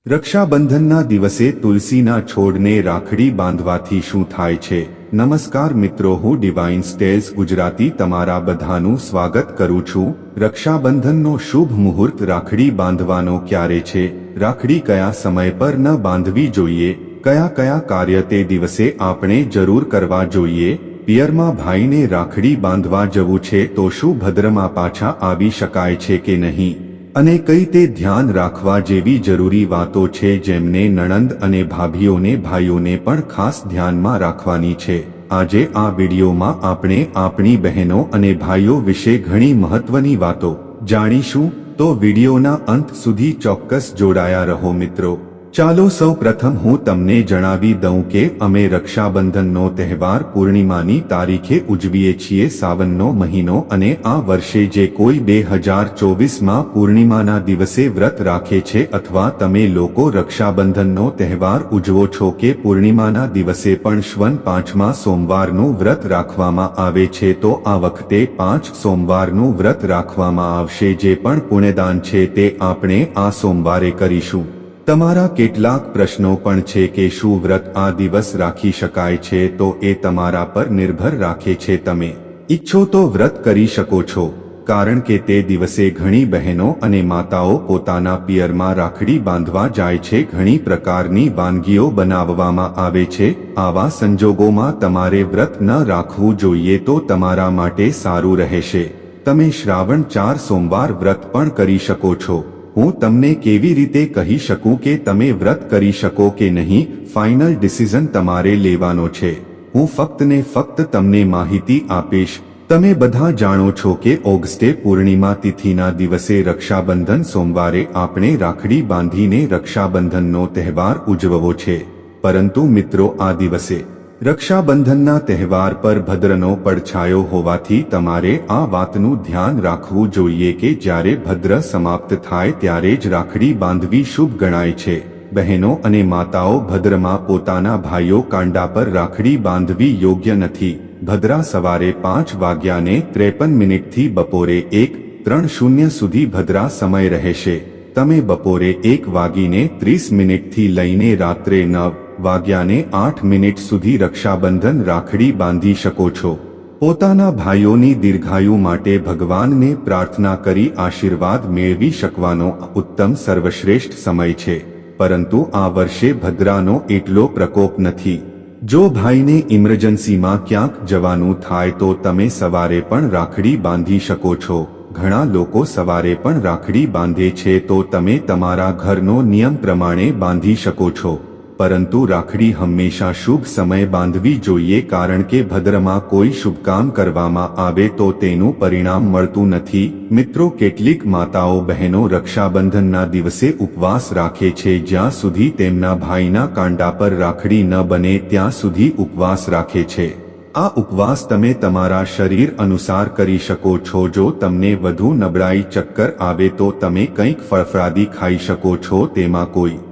રક્ષાબંધનના દિવસે તુલસીના છોડને રાખડી બાંધવાથી શું થાય છે? નમસ્કાર મિત્રો, હું ડિવાઇન સ્ટેલ્સ ગુજરાતી તમારા બધાનું સ્વાગત કરું છું। રક્ષાબંધનનો શુભ મુહૂર્ત રાખડી બાંધવાનો ક્યારે છે? રાખડી કયા સમય પર ન બાંધવી જોઈએ? કયા કયા કાર્ય તે દિવસે આપણે જરૂર કરવા જોઈએ? પિયરમાં ભાઈને રાખડી બાંધવા જવું છે તો શું ભદ્રમાં પાછા આવી શકાય છે કે નહીં? અને કઈ તે ધ્યાન રાખવા જેવી જરૂરી વાતો છે જેમને નણંદ અને ભાભીઓને ભાઈઓને પણ ખાસ ધ્યાનમાં રાખવાની છે। આજે આ વિડીયોમાં આપણે આપણી બહેનો અને ભાઈઓ વિશે ઘણી મહત્વની વાતો જાણીશું, તો વિડીયોના અંત સુધી ચોક્કસ જોડાયા રહો મિત્રો। ચાલો સૌ પ્રથમ હું તમને જણાવી દઉં કે અમે રક્ષાબંધનનો તહેવાર પૂર્ણિમાની તારીખે ઉજવીએ છીએ। સાવનનો મહિનો અને આ વર્ષે જે કોઈ 2024માં પૂર્ણિમાના દિવસે વ્રત રાખે છે અથવા તમે લોકો રક્ષાબંધનનો તહેવાર ઉજવો છો કે પૂર્ણિમાના દિવસે પણ શ્વન 5મા સોમવારનું વ્રત રાખવામાં આવે છે તો આ વખતે 5 સોમવારનું વ્રત રાખવામાં આવશે। જે પણ પુણ્યદાન છે તે આપણે આ સોમવારે કરીશું। તમારા કેટલાક પ્રશ્નો પણ છે કે શું વ્રત આ દિવસ રાખી શકાય છે? તો એ તમારા પર નિર્ભર રાખે છે। તમે ઈચ્છો તો વ્રત કરી શકો છો, કારણ કે તે દિવસે ઘણી બહેનો અને માતાઓ પોતાના પિયરમાં રાખડી બાંધવા જાય છે। ઘણી પ્રકારની વાનગીઓ બનાવવામાં આવે છે। આવા સંજોગોમાં તમારે વ્રત ન રાખવું જોઈએ તો તમારા માટે સારું રહેશે। તમે શ્રાવણ 4 સોમવાર વ્રત પણ કરી શકો છો। હું તમને કેવી રીતે કહી શકું કે તમે વ્રત કરી શકો કે નહીં? ફાઇનલ ડિસિઝન તમારે લેવાનો છે। હું ફક્ત ને ફક્ત તમને માહિતી આપીશ। તમે બધા જાણો છો કે ઓગસ્ટે પૂર્ણિમા તિથિના દિવસે રક્ષાબંધન સોમવારે આપણે રાખડી બાંધીને રક્ષાબંધનનો તહેવાર ઉજવવો છે। પરંતુ મિત્રો, આ દિવસે રક્ષાબંધનના તહેવાર પર ભદ્રનો પડછાયો હોવાથી તમારે આ વાતનું ધ્યાન રાખવું જોઈએ કે જ્યારે ભદ્ર સમાપ્ત થાય ત્યારે જ રાખડી બાંધવી શુભ ગણાય છે। બહેનો અને માતાઓ ભદ્રમાં પોતાના ભાઈઓ કાંડા પર રાખડી બાંધવી યોગ્ય નથી। ભદ્રા સવારે 5 વાગ્યાને 53 મિનિટથી બપોરે 1:30 સુધી ભદ્રા સમય રહેશે। તમે બપોરે 1 વાગીને 30 મિનિટથી લઈને રાત્રે 9 વાગ્યાને 8 મિનિટ સુધી રક્ષાબંધન રાખડી બાંધી શકો છો। પોતાના ભાઈઓની દીર્ઘાયુ માટે ભગવાનને પ્રાર્થના કરી આશીર્વાદ મેળવી શકવાનો ઉત્તમ સર્વશ્રેષ્ઠ સમય છે। પરંતુ આ વર્ષે ભદ્રાનો એટલો પ્રકોપ નથી। જો ભાઈને ઇમરજન્સીમાં ક્યાંક જવાનું થાય તો તમે સવારે પણ રાખડી બાંધી શકો છો। ઘણા લોકો સવારે પણ રાખડી બાંધે છે તો તમે તમારા ઘરનો નિયમ પ્રમાણે બાંધી શકો છો। પરંતુ રાખડી હંમેશા શુભ સમય બાંધવી જોઈએ, કારણ કે ભદ્રમાં કોઈ શુભ કામ કરવામાં આવે તો તેનું પરિણામ મળતું નથી। મિત્રો, કેટલીક માતાઓ બહેનો રક્ષાબંધનના દિવસે ઉપવાસ રાખે છે। જ્યાં સુધી તેમના ભાઈના કાંડા પર રાખડી ન બને ત્યાં સુધી ઉપવાસ રાખે છે। આ ઉપવાસ તમે તમારા શરીર અનુસાર કરી શકો છો। જો તમને વધુ નબળાઈ, ચક્કર આવે તો તમે કંઈક ફળફળાદી ખાઈ શકો છો, તેમાં કોઈ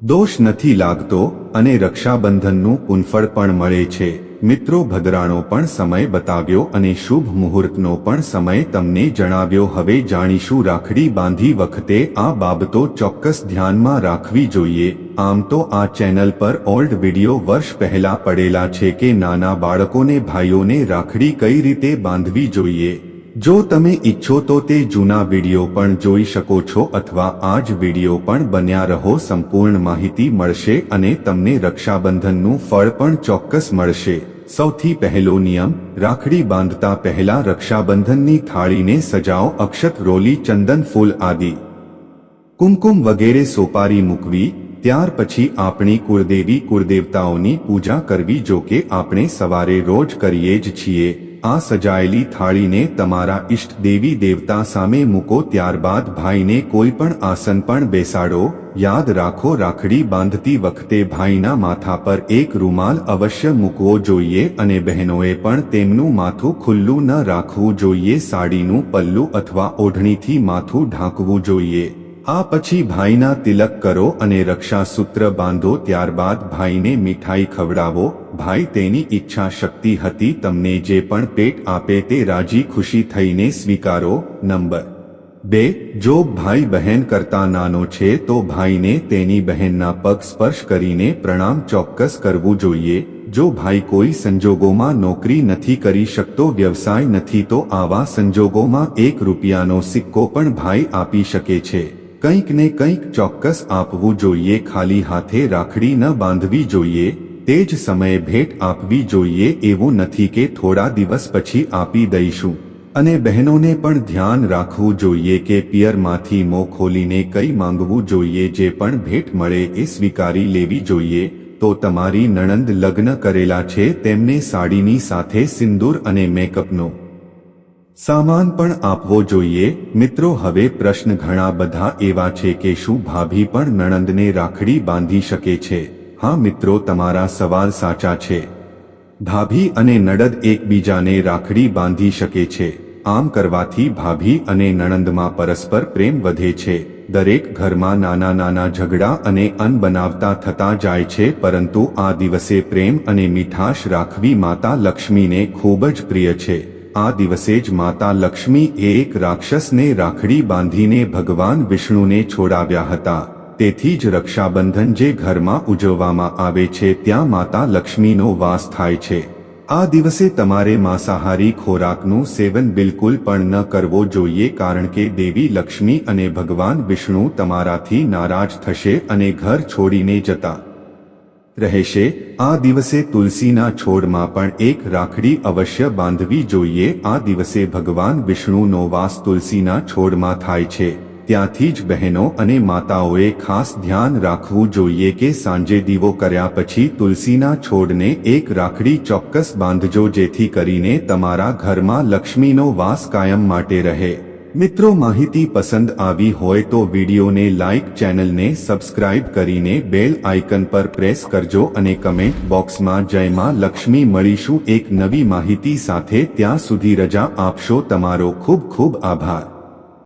દોષ નથી લાગતો અને રક્ષાબંધનનું પુનફળ પણ મળે છે। મિત્રો, ભદ્રાનો પણ સમય બતાવ્યો અને શુભ મુહૂર્તનો પણ સમય તમને જણાવ્યો। હવે જાણીશું રાખડી બાંધી વખતે આ બાબતો ચોક્કસ ધ્યાનમાં રાખવી જોઈએ। આમ તો આ ચેનલ પર ઓલ્ડ વિડીયો વર્ષ પહેલા પડેલા છે કે નાના બાળકોને, ભાઈઓને રાખડી કઈ રીતે બાંધવી જોઈએ। જો તમે ઈચ્છો તો તે જૂના વિડીયો પણ જોઈ શકો છો અથવા આ જ વિડીયો પણ બન્યા રહો। સંપૂર્ણ માહિતી મળશે અને તમને રક્ષાબંધનનું ફળ પણ ચોક્કસ મળશે। સૌથી પહેલો નિયમ, રાખડી બાંધતા પહેલા રક્ષાબંધનની થાળીને સજાવો। અક્ષત, રોલી, ચંદન, ફૂલ આદિ, કુમકુમ વગેરે સોપારી મૂકવી। ત્યાર પછી આપણી કુળદેવી કુળદેવતાઓની પૂજા કરવી। જો કે આપણે સવારે રોજ કરીએ જ છીએ। આ સજાયેલી થાળીને તમારા ઇષ્ટ દેવી દેવતા સામે મૂકો। ત્યારબાદ ભાઈને કોઈ પણ આસન પણ બેસાડો। યાદ રાખો, રાખડી બાંધતી વખતે ભાઈના માથા પર એક રૂમાલ અવશ્ય મૂકવો જોઈએ અને બહેનોએ પણ તેમનું માથું ખુલ્લું ન રાખવું જોઈએ। સાડીનું પલ્લું અથવા ઓઢણીથી માથું ઢાંકવું જોઈએ। આ પછી ભાઈના તિલક કરો અને રક્ષાસૂત્ર બાંધો। ત્યારબાદ ભાઈને મીઠાઈ ખવડાવો। ભાઈ તેની ઈચ્છા શક્તિ હતી, તમને જે પણ પેટ આપે તે રાજી ખુશી થઈને સ્વીકારો। નંબર 2. જો ભાઈ બહેન કરતા નાનો છે તો ભાઈને તેની બહેનના પગ સ્પર્શ કરીને પ્રણામ ચોક્કસ કરવું જોઈએ. જો ભાઈ કોઈ સંજોગોમાં નોકરી નથી કરી શકતો, વ્યવસાય નથી, તો આવા સંજોગોમાં 1 રૂપિયાનો સિક્કો પણ ભાઈ આપી શકે છે. કંઈક ને કંઈક ચોક્કસ આપવું જોઈએ. ખાલી હાથે રાખડી ન બાંધવી જોઈએ. તે જ સમયે ભેટ આપવી જોઈએ. એવું નથી કે થોડા દિવસ પછી આપી દઈશું. અને બહેનોને પણ ધ્યાન રાખવું જોઈએ કે પિયરમાંથી મોં ખોલીને કંઈ માંગવું જોઈએ. જે પણ ભેટ મળે એ સ્વીકારી લેવી જોઈએ. તો તમારી નણંદ લગ્ન કરેલા છે તેમને સાડીની સાથે સિંદૂર અને મેકઅપનો સામાન પણ આપવો જોઈએ. મિત્રો, હવે પ્રશ્ન ઘણા બધા એવા છે કે શું ભાભી પણ નણંદને રાખડી બાંધી શકે છે? હા મિત્રો, તમારા સવાલ સાચા છે. ભાભી અને નણંદ એકબીજાને રાખડી બાંધી શકે છે. આમ કરવાથી ભાભી અને નણંદમાં પરસ્પર પ્રેમ વધે છે. દરેક ઘરમાં નાના નાના ઝઘડા અને અનબનાવતા થતા જાય છે, પરંતુ આ દિવસે પ્રેમ અને મીઠાશ રાખવી માતા લક્ષ્મીને ખૂબ જ પ્રિય છે. આ દિવસે જ માતા લક્ષ્મી એક રાક્ષસને રાખડી બાંધીને ભગવાન વિષ્ણુને છોડાવ્યા હતા. તેથી જ રક્ષાબંધન જે ઘરમાં ઉજવવામાં આવે છે ત્યાં માતા લક્ષ્મીનો વાસ થાય છે. આ દિવસે તમારે માંસાહારી ખોરાકનું સેવન બિલકુલ પણ ન કરવો જોઈએ, કારણ કે દેવી લક્ષ્મી અને ભગવાન વિષ્ણુ તમારાથી નારાજ થશે અને ઘર છોડીને જતા રહેશે. આ દિવસે તુલસીના છોડમાં પણ એક રાખડી અવશ્ય બાંધવી જોઈએ. આ દિવસે ભગવાન વિષ્ણુનો વાસ તુલસીના છોડમાં થાય છે. ત્યાંથી જ બહેનો અને માતાઓએ ખાસ ધ્યાન રાખવું જોઈએ કે સાંજે દીવો કર્યા પછી તુલસીના છોડને એક રાખડી ચોક્કસ બાંધજો, જેથી કરીને તમારા ઘરમાં લક્ષ્મીનો વાસ કાયમ માટે રહે. મિત્રો, માહિતી પસંદ આવી હોય તો વિડીયોને લાઇક, ચેનલને સબસ્ક્રાઇબ કરીને બેલ આઇકન પર પ્રેસ કરજો અને કમેન્ટ બોક્સમાં જય માં લક્ષ્મી. મળીશું એક નવી માહિતી સાથે. ત્યાં સુધી રજા આપશો. તમારો ખૂબ ખૂબ આભાર.